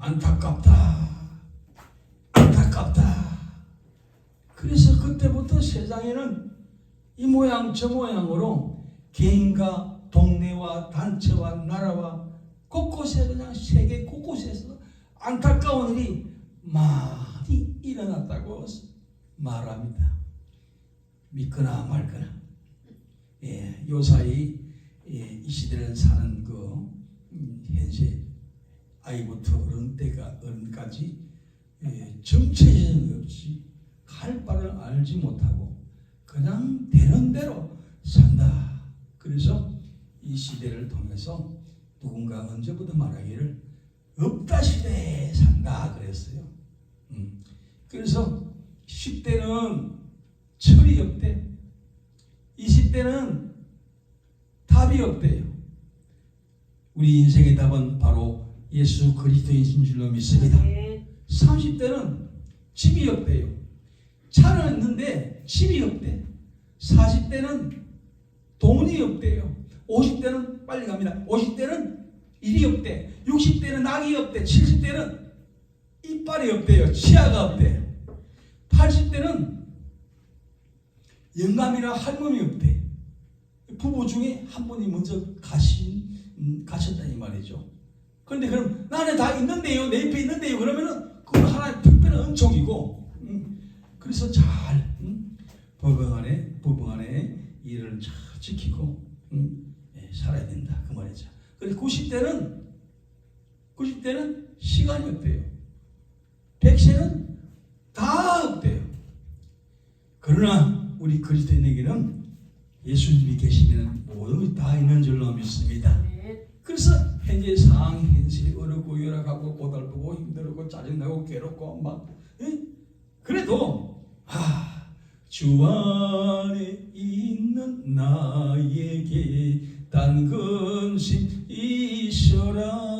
안타깝다. 안타깝다. 그래서 그때부터 세상에는 이 모양 저 모양으로 개인과 동네와 단체와 나라와 곳곳에 그냥 세계 곳곳에서 안타까운 일이 많이 일어났다고 말합니다. 믿거나 말거나. 요사이 이 시대를 사는 그 현재 아이부터 어른까지 정체성이 없이 할 바를 알지 못하고 그냥 되는 대로 산다. 그래서 이 시대를 통해서 누군가 언제부터 말하기를 없다 시대에 산다 그랬어요. 그래서 10대는 철이 없대. 20대는 답이 없대요. 우리 인생의 답은 바로 예수 그리스도이신 줄로 믿습니다. 30대는 집이 없대요. 차는 있는데 집이 없대. 40대는 돈이 없대요. 50대는 빨리 갑니다. 50대는 일이 없대. 60대는 낙이 없대. 70대는 이빨이 없대요. 치아가 없대요. 80대는 영감이나 할멈이 없대. 부부 중에 한 분이 먼저 가셨다 이 말이죠. 그런데 그럼 나는 다 있는데요, 내 옆에 있는데요, 그러면은 그건 하나의 특별한 은총이고, 그래서 잘 법정 안에 일을 잘 지키고 살아야 된다 그 말이죠. 그래서 90대는 시간이 없대요. 100세는 다 없대요. 그러나 우리 그리스도인에게는 예수님이 계시면 모든 것이 다 있는 줄로 믿습니다. 그래서 현재 상황 현실이 어렵고 열악하고 고달프고 힘들고 짜증나고 괴롭고 막 그래도 주 안에 있는 나에게 단 근심 있어라.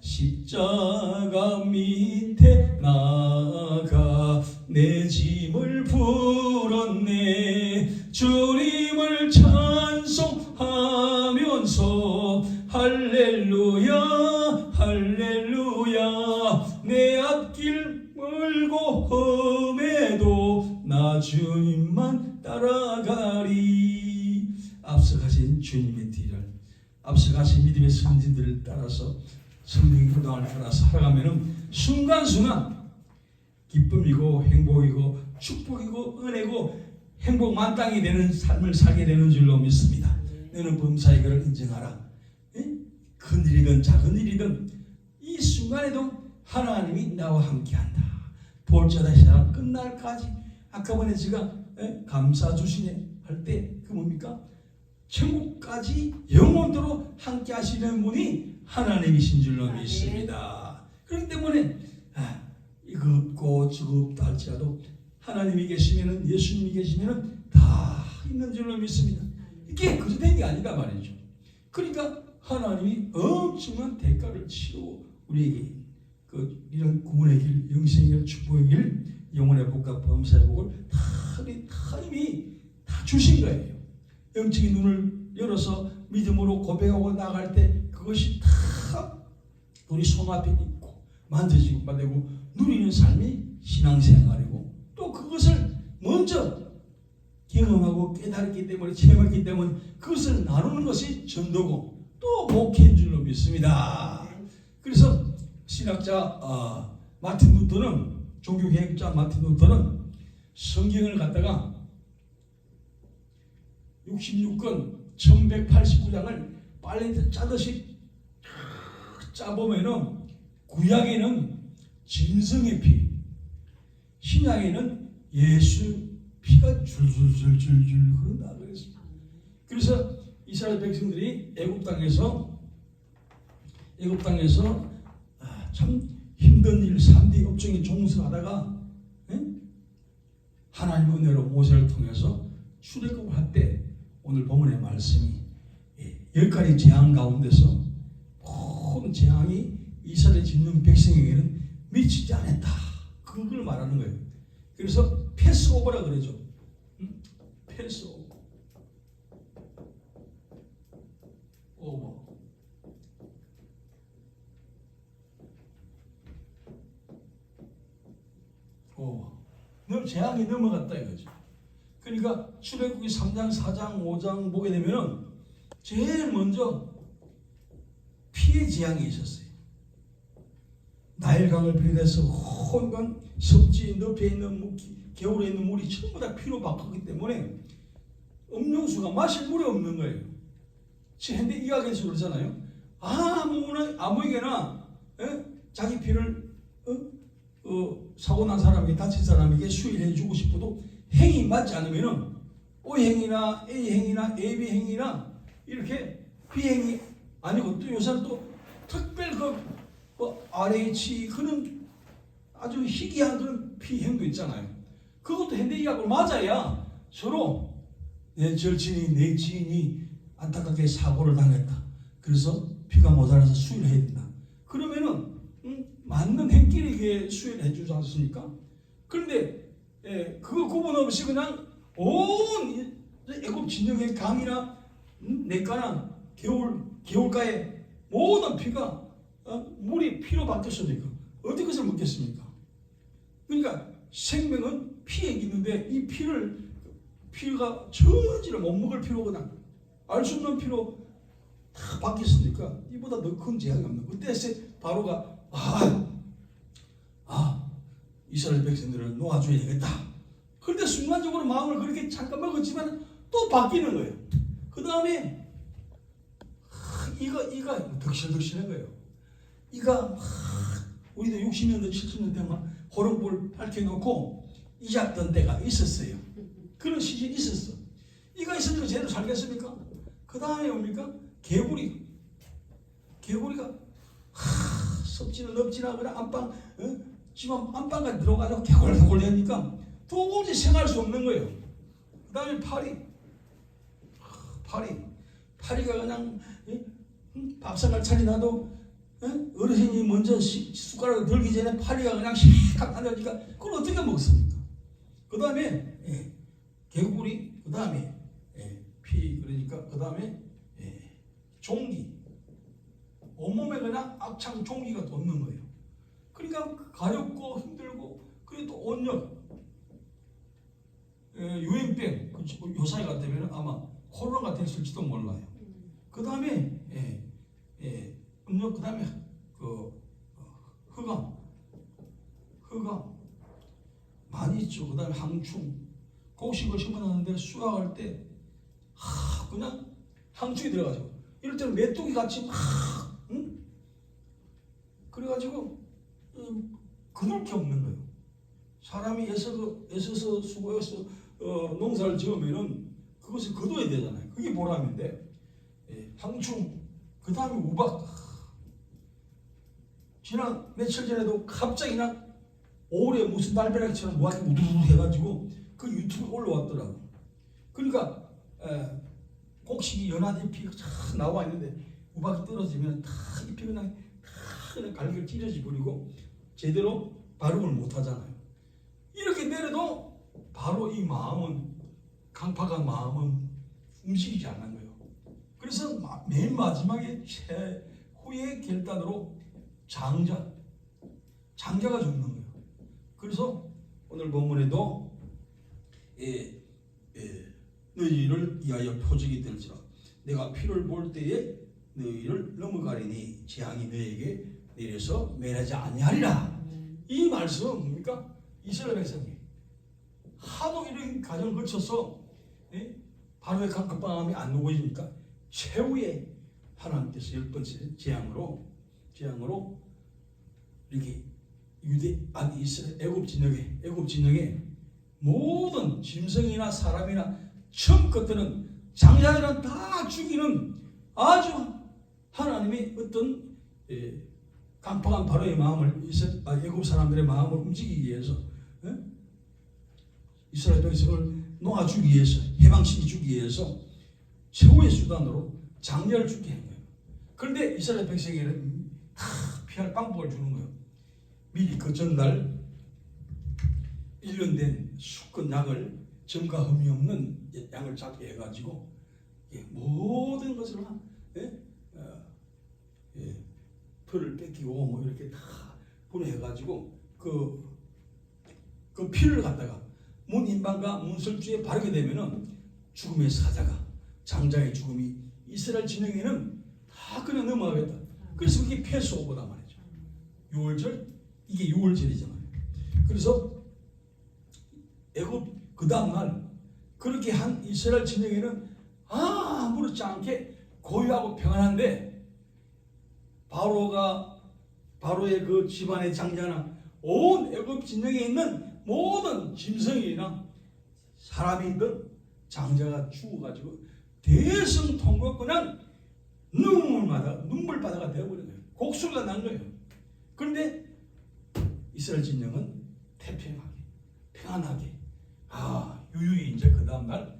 십자가 밑에 나가 내 짐을 풀었네. 주님을 찬송하면서 할렐루야 할렐루야. 내 앞길 멀고 험해도 나 주님만 따라가리. 앞서가신 주님의 뒤를, 앞서가신 믿음의 선진들을 따라서 성령의 인도함을 따라 살아가면은 순간순간 기쁨이고 행복이고 축복이고 은혜고 행복 만땅이 되는 삶을 살게 되는 줄로 믿습니다. 너는 범사에 그를 인정하라. 큰 일이든 작은 일이든 이 순간에도 하나님이 나와 함께한다. 볼자다 시작 끝날까지. 아까 전에 제가 감사 주시네 할 때 그 뭡니까? 천국까지 영원토록 함께 하시는 분이 하나님이신 줄로 믿습니다. 그렇기 때문에 이거 없고 저거 없다 할지라도 하나님이 계시면은, 예수님이 계시면은 다 있는 줄로 믿습니다. 이게 그저 된 게 아니다 말이죠. 그러니까 하나님이 엄청난 대가를 치르고 우리에게 이런 구원의 길, 영생의 길, 축복의 길, 영혼의 복과 범사의 복을 다 이미 다 주신 거예요. 영적인 눈을 열어서 믿음으로 고백하고 나갈 때 그것이 다 우리 손앞에 있고 만져지고 받고 누리는 삶이 신앙생활이고, 또 그것을 먼저 경험하고 깨달았기 때문에, 체험했기 때문에 그것을 나누는 것이 전도고 또 목회인 줄로 믿습니다. 그래서 신학자 마틴 루터는, 종교개혁자 마틴 루터는 성경을 갖다가 66권 1189장을 빨리 짜듯이 짜보면은 구약에는 진성의 피, 신약에는 예수 피가 줄줄줄줄줄 흐른다 그랬습니다. 그래서 이스라엘 백성들이 애굽 땅에서 참 힘든 일, 3D 업종에 종사하다가 하나님 은혜로 모세를 통해서 출애굽을 할 때 오늘 본문의 말씀이 10가지 재앙 가운데서 모든 재앙이 이스라엘 짓는 백성에게는 미치지 않았다. 그걸 말하는 거예요. 그래서 패스오버라 그러죠. 패스오버. 재앙이 넘어갔다 이거죠. 그러니까 출애굽기 3장, 4장, 5장 보게 되면은 제일 먼저 피의 재앙이 있었어요. 나일강을 비롯해서 온갖 섭지 늪에 있는 겨울에 있는 물이 전부 다 피로 바뀌기 때문에 음료수가 마실 물이 없는 거예요. 현대 의학에서 그러잖아요. 아무에게나 자기 피를 사고 난 사람에게, 다친 사람에게 수혈해 주고 싶어도 행이 맞지 않으면은 O행이나 A행이나 AB행이나 이렇게 B행이 아니고, 또 요새는 또 특별 RH 그런 아주 희귀한 그런 B행도 있잖아요. 그것도 현대의학으로 맞아야 서로 내 절친이 내 지인이 안타깝게 사고를 당했다. 그래서 피가 모자라서 수혈을 해야 된다. 그러면은 맞는 행끼리 수혈해 주지 않습니까? 그런데 그거 구분 없이 그냥 온 애굽 진영의 강이나 냇가나 겨울가에 모든 피가 물이 피로 바뀌었으니까 어떻게 그것을 먹겠습니까? 그러니까 생명은 피에 있는데 이 피가 저지를 못 먹을 피로 그냥 알 수 없는 피로 다 바뀌었으니까 이보다 더 큰 재앙이 없는 거예요. 그때 바로가 이스라엘 백성들을 놓아줘야 되겠다. 그런데 순간적으로 마음을 그렇게 잠깐 먹었지만 또 바뀌는 거예요. 그 다음에 이가 덕실덕실한 거예요. 이가 우리도 60년대 70년대만 호롱불 밝혀놓고 이 잡던 때가 있었어요. 그런 시절이 있었어. 이가 있으니까 제대로 살겠습니까? 그 다음에 뭡니까? 개구리가 섭지는 없지나 그냥 안방 집안 안방까지 들어가서 개골개골 되니까 도무지 생활할 수 없는 거예요. 그 다음에 파리가 그냥 밥상을 차리나도 어르신이 먼저 숟가락을 들기 전에 파리가 그냥 샥 앉으니까 그걸 어떻게 먹습니까? 그 다음에 개구리, 그 다음에 피, 그러니까 그 다음에 종기, 온몸에 그냥 악창 종기가 돋는 거예요. 그러니까 가렵고 힘들고, 그래도 온열, 유행병, 요사이 같으면 아마 코로나가 됐을지도 몰라요. 그 다음에 그 다음에 흑암 많이 있죠. 그 다음에 항충, 곡식을 심어놨는데 수확할 때 그냥 항충이 들어가지고 이럴 때는 메뚜기 같이 그래가지고 그럴 게 없는 거예요. 사람이 애써서 수고해서 농사를 지으면은 그것을 거둬야 되잖아요. 그게 보람인데 항충, 그 다음에 우박. 지난 며칠 전에도 갑자기 그냥 오후에 무슨 날벼락처럼 우박이 우두두 해가지고 그 유튜브에 올라왔더라고. 그러니까 곡식이 연한 잎이 쫙 나와 있는데 우박이 떨어지면 다 잎이 그냥 갈기가 찢어져 버리고 제대로 발육을 못 하잖아요. 이렇게 내려도 바로 이 마음은, 강팍한 마음은 움직이지 않는 거예요. 그래서 맨 마지막에 최후의 결단으로 장자가 죽는 거예요. 그래서 오늘 본문에도 너희를 위하여 표적이 될지라 내가 피를 볼 때에 너희를 넘어가리니 재앙이 너희에게 내려서 면하지 아니하리라. 이 말씀은 뭡니까? 이스라엘 백성이 하도 이런 과정을 거쳐서 바로의 강급방함이 안 녹아지니까 최후의 하나님께서 10번째 재앙으로 이렇게 이스라엘 애굽 진영에 모든 짐승이나 사람이나 처음 것들은 장자들은 다 죽이는 아주 하나님의 어떤 강팍한 바로의 마음을 애굽 사람들의 마음을 움직이기 위해서 이스라엘 백성을 놓아주기 위해서, 해방시키기 위해서 최후의 수단으로 장자를 죽게 한 거예요. 그런데 이스라엘 백성에게는 다 피할 방법을 주는 거예요. 미리 그 전날 1년 된 수컷 양을, 점과 흠이 없는 양을 잡게 해가지고 모든 것을 털을 뺏기고 뭐 이렇게 다 보내가지고 그 그 피를 갖다가 문인방과 문설주에 바르게 되면은 죽음의 사자가 장자의 죽음이 이스라엘 진영에는 다 그냥 넘어가겠다. 그래서 그게 패스오버다 말이죠. 6월절 이게 6월절이잖아요. 그래서 애굽 그 다음날 그렇게 한 이스라엘 진영에는 아무렇지 않게 고요하고 평안한데 바로의 그 집안의 장자나 온 애굽 진영에 있는 모든 짐승이나 사람이든 장자가 죽어가지고 대성통곡 그냥 눈물바다가 되어버린 거예요. 곡소리가 난 거예요. 그런데 이스라엘 진영은 태평하게 평안하게 유유히 이제 그 다음날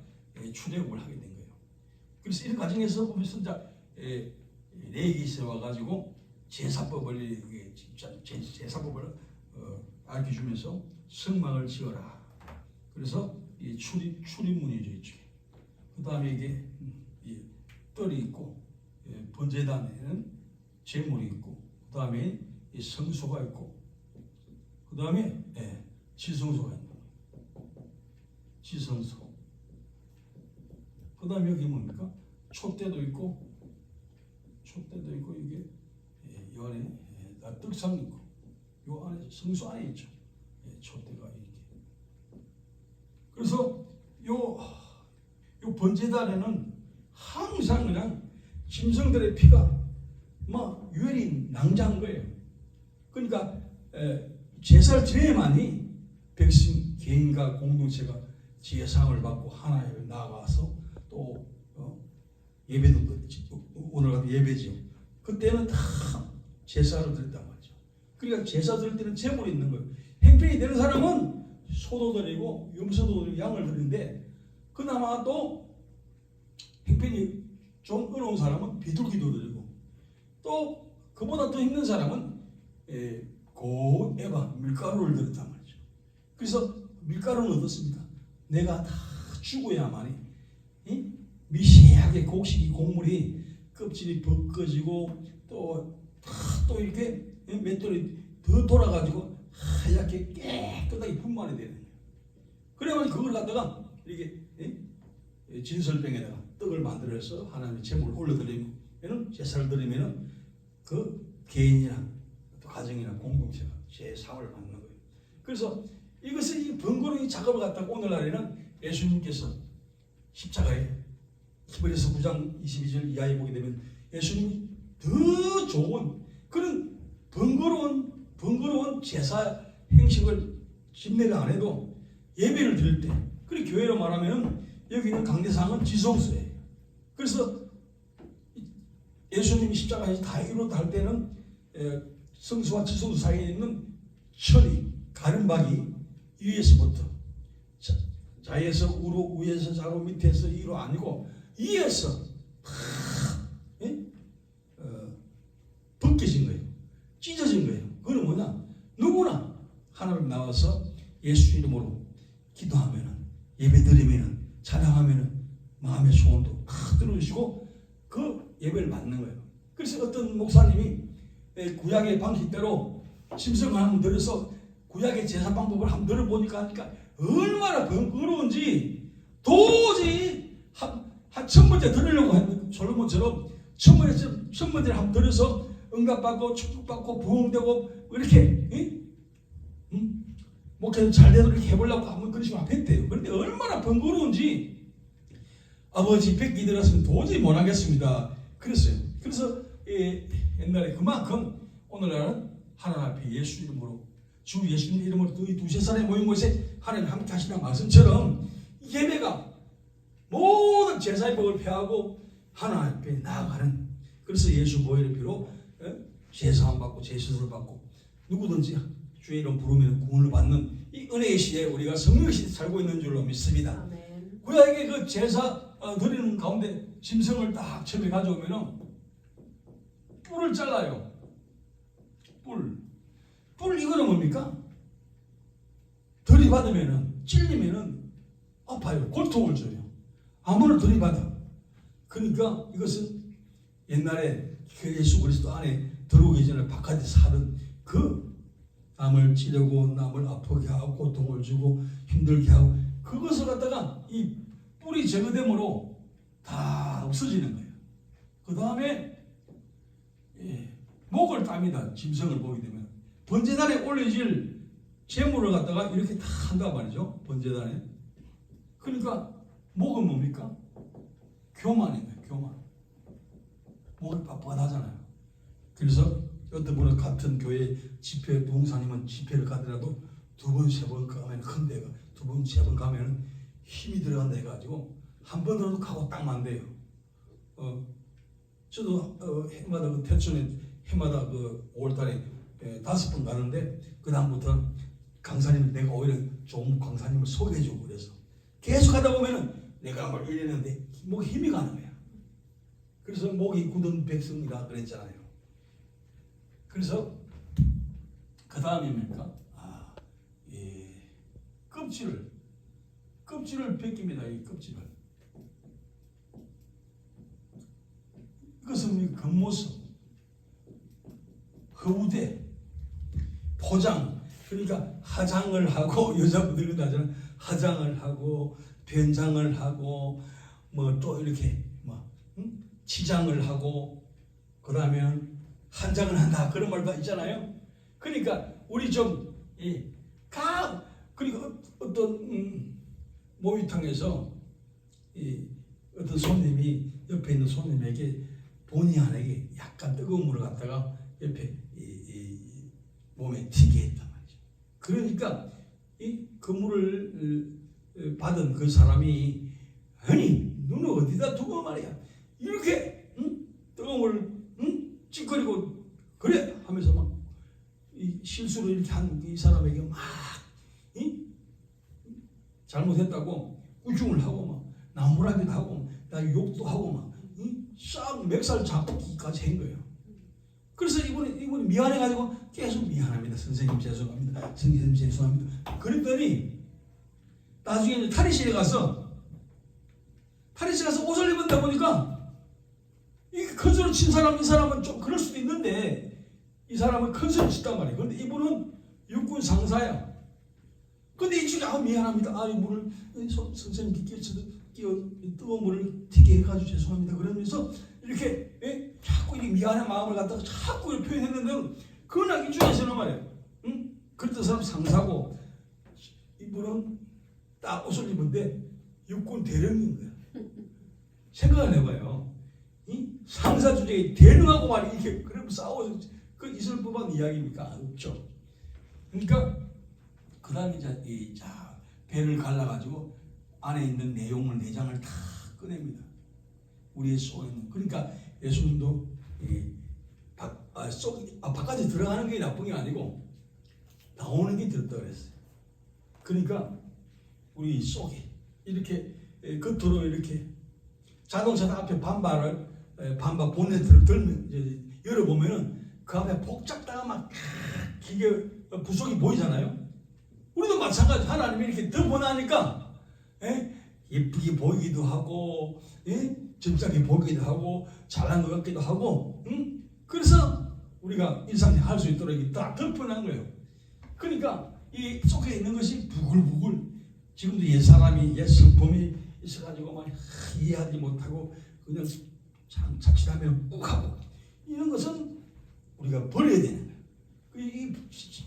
출애굽을 하게 된 거예요. 그래서 이런 과정에서 보면서 레위기에 와가지고 제사법을 알려주면서 성막을 지어라. 그래서 이 출입문이죠. 이쪽에. 그 다음에 이게 뜰이 있고 번제단에는 제물이 있고 그 다음에 성소가 있고 그 다음에 지성소가 있는 거예요. 지성소. 그 다음에 여기 뭡니까? 촛대도 있고 이게 이 안에 떡상 있고 이 안에 성소 안에 있죠. 촛대가 이렇게. 그래서 요 번제단에는 항상 그냥 짐승들의 피가 막 유혈이 낭자한 거예요. 그러니까 제사를 지내야만이 백성 개인과 공동체가 제상을 받고 하나님에 나아가서 또 예배도 오늘 같은 예배지요. 그때는 다 제사를 드렸단 말이죠. 그러니까 제사 드릴 때는 제물이 있는 거예요. 행편이 되는 사람은 소도 드리고 염소도 드리고 양을 드리는데 그나마 또 행편이 좀 어려운 사람은 비둘기도 드리고 또 그보다 더 힘든 사람은 고에바 밀가루를 드렸단 말이죠. 그래서 밀가루는 어떻습니까? 내가 다 죽어야만이 미세하게 곡식이 곡물이 껍질이 벗겨지고 또 이렇게 맷돌이 더 돌아가지고 하얗게 깨끗하게 분만이 되는 거예요. 그래야만 그걸 갖다가 이렇게 진설병에다가 떡을 만들어서 하나님의 제물을 올려드리면 제사를 드리면 그 개인이나 또 가정이나 공동체가 제사를 받는 거예요. 그래서 이것을 이 번거로운 작업을 갖다가 오늘날에는 예수님께서 십자가에 히브리서 9장 22절 이하에 보게 되면 예수님이 더 좋은 그런 번거로운 제사 행식을 집례를 안 해도 예배를 드릴 때 그리고 교회로 말하면 여기 있는 강대상은 지성소예요. 그래서 예수님이 십자가에서 다 이루었다 할 때는 성소와 지성소 사이에 있는 철이 가름박이 위에서부터 자에서 우로 위에서 자로 밑에서 이로 아니고 위에서 벗겨진 거예요. 찢어진 거예요. 그건 뭐냐? 누구나 하나님 나와서 예수 이름으로 기도하면은 예배드리면은 찬양하면은 마음의 소원도 다 들어주시고 그 예배를 받는 거예요. 그래서 어떤 목사님이 구약의 방식대로 짐승을 한번 들어서 구약의 제사 방법을 한번 들어보니까 하니까 얼마나 번거로운지 도저히 한 천번째 들으려고 했는데 솔로몬처럼 천번째 한번 들어서 응답받고 축복받고 부흥되고 이렇게 목회는 잘 되도록 이렇게 해보려고 한번 그런 식으로 했대요. 그런데 얼마나 번거로운지 아버지 뵙기 들었으면 도저히 못하겠습니다. 그랬어요. 그래서 옛날에 그만큼 오늘날은 하나님 앞에 예수 이름으로 주 예수님 이름으로 두세 사람이 모인 곳에 하나님 함께 하시는 말씀처럼 예배가 모든 제사의 법을 폐하고 하나님 앞에 나아가는 그래서 예수 보혈의 피로 제사함 받고 제수를 받고 누구든지 주의 이름 부르면 구원을 받는 이 은혜의 시대에 우리가 성령의 시대에 살고 있는 줄로 믿습니다. 아멘. 구약의 그 제사 드리는 가운데 짐승을 딱 처음에 가져오면은 뿔을 잘라요. 뿔 이거는 뭡니까? 들이받으면은 찔리면은 아파요. 고통을 줘요. 아무나 들이받아. 그러니까 이것은 옛날에 그 예수 그리스도 안에 들어오기 전에 바깥에 살은 그 남을 찌르고 남을 아프게 하고 고통을 주고 힘들게 하고 그것을 갖다가 이 뿌리 제거됨으로 다 없어지는 거예요. 그 다음에 목을 땁니다. 짐승을 보게 되면 번제단에 올려질 제물을 갖다가 이렇게 다 한단 말이죠. 번제단에. 그러니까 목은 뭡니까? 교만입니다. 교만. 목이 빳빳하잖아요. 그래서 어떤 분은 같은 교회 집회 봉사님은 집회를 가더라도 2번, 3번 가면 큰 데가 2번, 3번 가면 힘이 들어간다 해가지고 한 번으로도 가고 딱 만대요. 저도 해마다 그 태촌에 해마다 그 5월달에 5번 가는데 그 다음부터는 강사님 내가 오히려 좋은 강사님을 소개해주고 그래서 계속 하다 보면은 내가 막 이랬는데 목에 힘이 가는 거야. 그래서 목이 굳은 백성이라 그랬잖아요. 그래서 그 다음이 뭡니까? 껍질을 벗깁니다. 이 껍질을. 이것은 겉모습, 허우대, 포장. 그러니까 화장을 하고 여자분들은 하잖아요. 화장을 하고 변장을 하고 뭐 또 이렇게 뭐 치장을 하고 그다음에 한장을 한다 그런 말도 있잖아요. 그러니까 우리 좀 그러니까 어떤 모유탕에서 어떤 손님이 옆에 있는 손님에게 본의 아니게 약간 뜨거운 물을 갖다가 옆에 몸에 튀게 했단 말이죠. 그러니까 그 물을 받은 그 사람이 아니 눈을 어디다 두고 말이야 이렇게 뜨거운 물을 찌꺼리고 그래 하면서 막 실수로 이렇게 한 이 사람에게 막 잘못했다고 우중을 하고 막 나무라기도 하고 나 욕도 하고 막 싹 멱살 잡기까지 한 거예요. 그래서 이분이 미안해가지고 계속 미안합니다. 선생님 죄송합니다. 선생님 죄송합니다. 그랬더니 나중에 이제 탈의실에 가서 옷을 입은다 보니까 이 큰 소리 친 사람 이 사람은 좀 그럴 수도 있는데 이 사람은 큰 소리 쳤단 말이에요. 그런데 이분은 육군 상사야. 근데 이쪽에 미안합니다. 이 물을 선생님께 뜨거운 물을 튀게 해가지고 죄송합니다. 그러면서 이렇게 자꾸 이 미안한 마음을 갖다가 자꾸 이렇게 표현했는데 그러나 이쪽에서는 말이에요. 그랬던 사람 상사고 이분은 딱 옷을 입은데 육군 대령인 거야. 생각을 해봐요. 상사 주제에 대령하고 말이 이렇게 그러면 싸워 그 있을 법한 이야기입니까? 없죠. 그러니까 그 다음에 배를 갈라가지고 안에 있는 내장을 다 꺼냅니다. 우리의 속에 있는. 그러니까 예수님도 바깥에 들어가는 게 나쁜 게 아니고 나오는 게 들었다 그랬어요. 그러니까 우리 속에 이렇게 겉으로 이렇게 자동차 앞에 반바 본네트를 들면 열어보면은 그 앞에 복잡다가 막 기계 부속이 보이잖아요. 우리도 마찬가지. 하나님이 이렇게 덮어놔니까 예쁘게 보이기도 하고 점잖게 보이기도 하고 잘난 것 같기도 하고 그래서 우리가 일상생활 할 수 있도록 이렇게 딱 덮어놓은 거예요. 그러니까 이 속에 있는 것이 부글부글 지금도 옛 성품이 있어가지고 막 이해하지 못하고 그냥 참 자칫하면 욱하고 이런 것은 우리가 버려야 되는 거예요. 이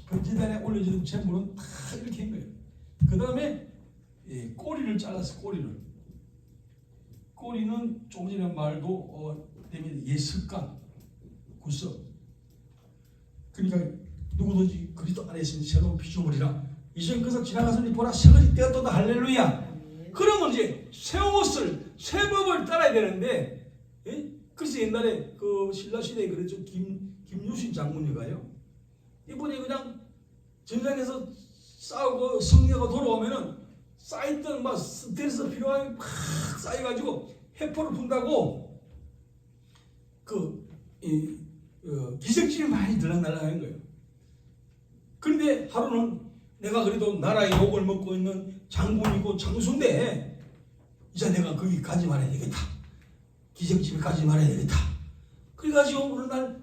번제단에 올려지는 제물은 다 이렇게 한 거예요. 그 다음에 꼬리를 잘랐어요. 꼬리는 조금 전에 말도 때문에 예습관, 구석. 그러니까 누구든지 그리스도 안에 있으면 새로운 피조물이라 이전 것을 지나가서니 보라 새 것이 되었도다 할렐루야. 그러면 이제 새 옷을 새 법을 따라야 되는데 그래서 옛날에 그 신라 시대에 그랬죠. 김유신 장군이가요. 이분이 그냥 전장에서 싸우고 승리하고 돌아오면은 쌓였던 막 스트레스 필요함이 팍 쌓여가지고 해포를 푼다고 기색질이 많이 들락날락한 거예요. 그런데 하루는 내가 그래도 나라의 욕을 먹고 있는 장군이고 장수인데 이제 내가 거기 가지 말아야 되겠다. 기색집에 가지 말아야 되겠다. 그래가지고 어느 날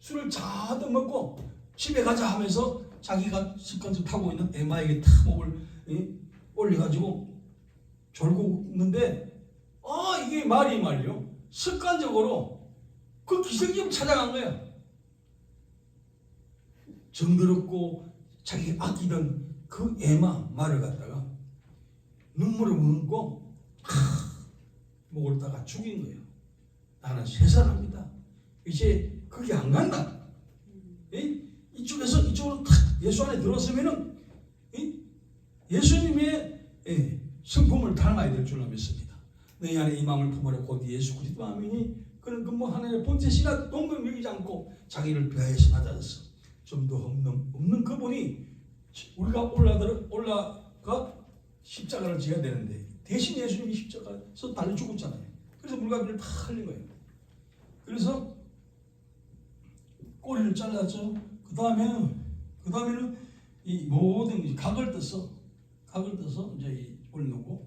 술을 잔뜩 먹고 집에 가자 하면서 자기가 습관적으로 타고 있는 에마에게 탁 목을 올려가지고 졸고 있는데 이게 말이요 습관적으로 그 기생집을 찾아간 거야. 정들었고 자기 아끼던 그 에마 말을 갖다가 눈물을 머금고 목을 따가 죽인 거예요. 나는 쇠사람이다. 이제 그게 안 간다. 이쪽에서 이쪽으로 탁 예수 안에 들어왔으면은 예수님의 성품을 닮아야 될 줄로 믿습니다. 너희 안에 이 마음을 품으라 곧 예수 그리스도 아미니 그는 근본 하나님의 본체 씨가 동금 여기지 않고 자기를 비하여서 낮아졌어. 좀 더 없는 그분이 우리가 올라가 십자가를 지어야 되는데 대신 예수님이 십자가에서 달려 죽었잖아요. 그래서 물가비를 다 흘린 거예요. 그래서 꼬리를 잘랐죠. 그 다음에는 이 모든 각을 떠서 이제 올려놓고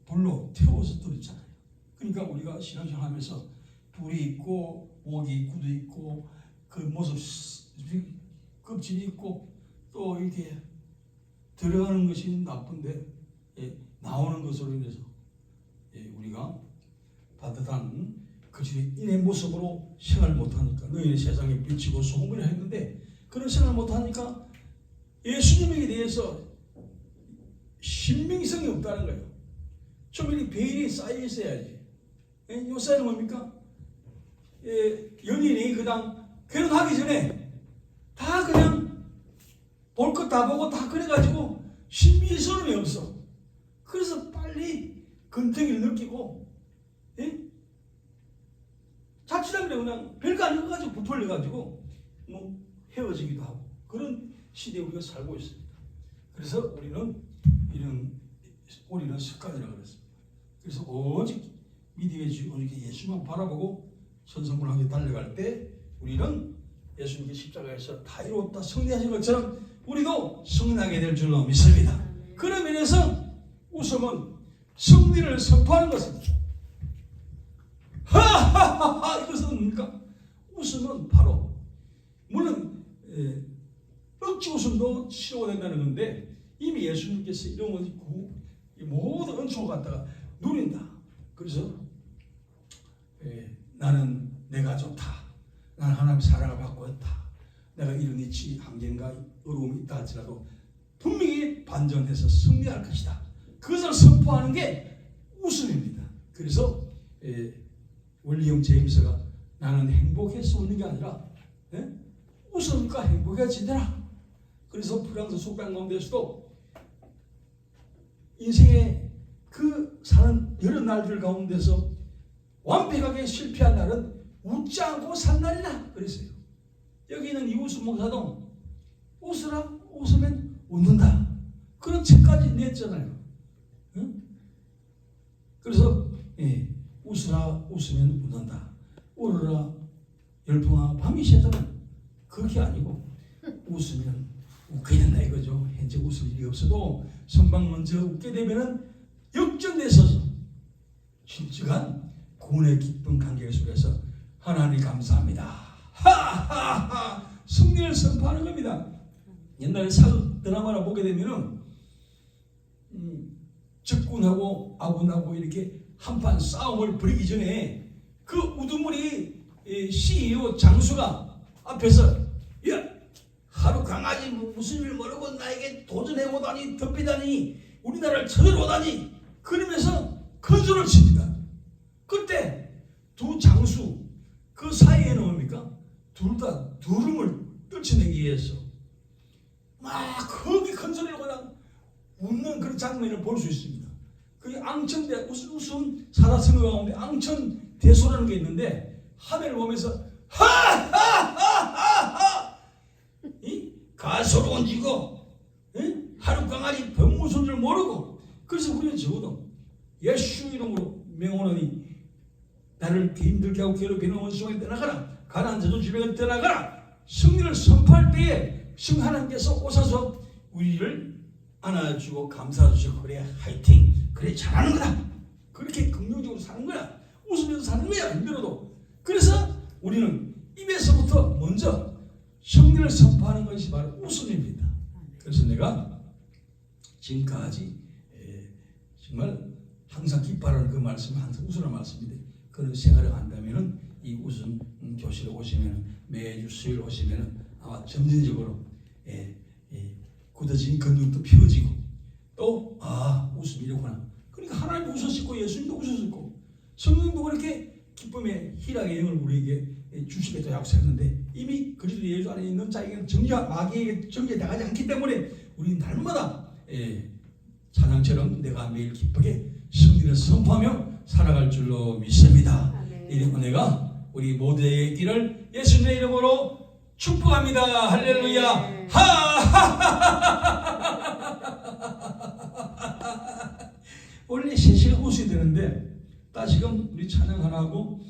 불로 태워서 들었잖아요. 그러니까 우리가 신앙생활 하면서 불이 있고 목이 구도 있고 그 모습 껍질이 있고 또 이렇게 들어가는 것이 나쁜데 나오는 것으로 인해서 우리가 반듯한 그 인의 모습으로 생활 못하니까 너희는 세상에 비치고 소금이라 했는데 그런 생활 못하니까 예수님에 대해서 신빙성이 없다는 거예요. 좀 이렇게 베일이 쌓여 있어야지. 요 쌓여는 뭡니까? 연인이 그냥 결혼하기 전에 다 그냥 볼 것 다 보고 다 그래가지고 신비스러움이 없어. 그래서 빨리 근태기를 느끼고 자칫하면 그냥 별거 아니어가지고 부풀려가지고 뭐 헤어지기도 하고 그런 시대에 우리가 살고 있습니다. 그래서 우리는 습관이라고 그랬습니다. 그래서 오직 믿음의 주 오직 예수만 바라보고 선선물하게 달려갈 때 우리는 예수님께 십자가에서 다 이루었다 승리하신 것처럼 우리도 승리하게 될 줄로 믿습니다. 그런 면에서 웃음은 승리를 선포하는 것입니다. 하하하하 이것은 뭡니까? 웃음은 바로 물론 억지 웃음도 치료가 된다는 건데 이미 예수님께서 이런 모든 은총을 갖다가 누린다. 그래서 나는 내가 좋다. 나는 하나님의 사랑을 받고 있다. 내가 이런 이치 한계인가 어려움이 있다 할지라도 분명히 반전해서 승리할 것이다. 그것을 선포하는 게 웃음입니다. 그래서 윌리엄 제임스가 나는 행복해서 웃는 게 아니라 웃으니까 행복해지더라. 그래서 프랑스 속담 가운데서도 인생의 그 사는 여러 날들 가운데서 완벽하게 실패한 날은 웃지 않고 산 날이라 그랬어요. 여기 있는 이웃수 목사도 웃으라 웃으면 웃는다 그런 책까지 냈잖아요. 그래서 웃으라 웃으면 웃는다. 울어라 열풍아 밤이 새도면 그게 아니고 웃으면 웃게 된다 이거죠. 현재 웃을 일이 없어도 선방 먼저 웃게 되면은 역전돼서 진정한 구원의 기쁜 관계 속에서 하나님 감사합니다. 하하하 승리를 선포하는 겁니다. 옛날에 사극 드라마를 보게 되면은 적군하고 아군하고 이렇게 한판 싸움을 벌이기 전에 그 우두머리 CEO 장수가 앞에서 야 하루 강아지 무슨 일 모르고 나에게 도전해오다니 덮이다니 우리나라를 쳐들어오다니 그러면서 건소를 칩니다. 그때 두 장수 그 사이에는 뭡니까? 둘 다 두rum을 떨쳐내기 위해서 막 거기 큰 소리로 그냥 웃는 그런 장면을 볼 수 있습니다. 그게 앙천대 웃음 사다스는 가운데 앙천대소라는 게 있는데 화면을 보면서 하하하하하 이 가소로운 지고 하루 강아지 병무소인 줄 모르고 그래서 우리는 적어도 예수 이름으로 명하노니 나를 힘들게 하고 괴롭히는 원수에게 떠나가라. 가난한 자도 주변에 떠나가라. 승리를 선포할 때에 하나님께서 오셔서 우리를 안아주고 감사해주시고 그래 화이팅 그래 잘하는 거다. 그렇게 긍정적으로 사는 거야. 웃으면서 사는 거야 힘들어도. 그래서 우리는 입에서부터 먼저 승리를 선포하는 것이 바로 웃음입니다. 그래서 내가 지금까지 정말 항상 기뻐하는 그 말씀은 항상 웃으라는 말씀인데, 그런 생활을 한다면은 이 웃음 교실에 오시면, 매주 수요일 오시면 아마 점진적으로 굳어진 근육도 펴지고, 또 웃음이로구나. 그러니까 하나님도 웃으셨고 예수님도 웃으셨고 성령도 그렇게 기쁨의 희락의 영을 우리에게 주시겠다 약속했는데, 이미 그리스도 예수 안에 있는 자에게는 마귀에게 정죄당하지 않기 때문에 우리는 날마다 찬양처럼 내가 매일 기쁘게 승리를 선포하며 살아갈 줄로 믿습니다. 이 은혜가 우리 모두에게 있기를 예수님의 이름으로 축복합니다. 할렐루야. 원래 3시간 웃어야 되는데, 지금 우리 찬양 하나 하고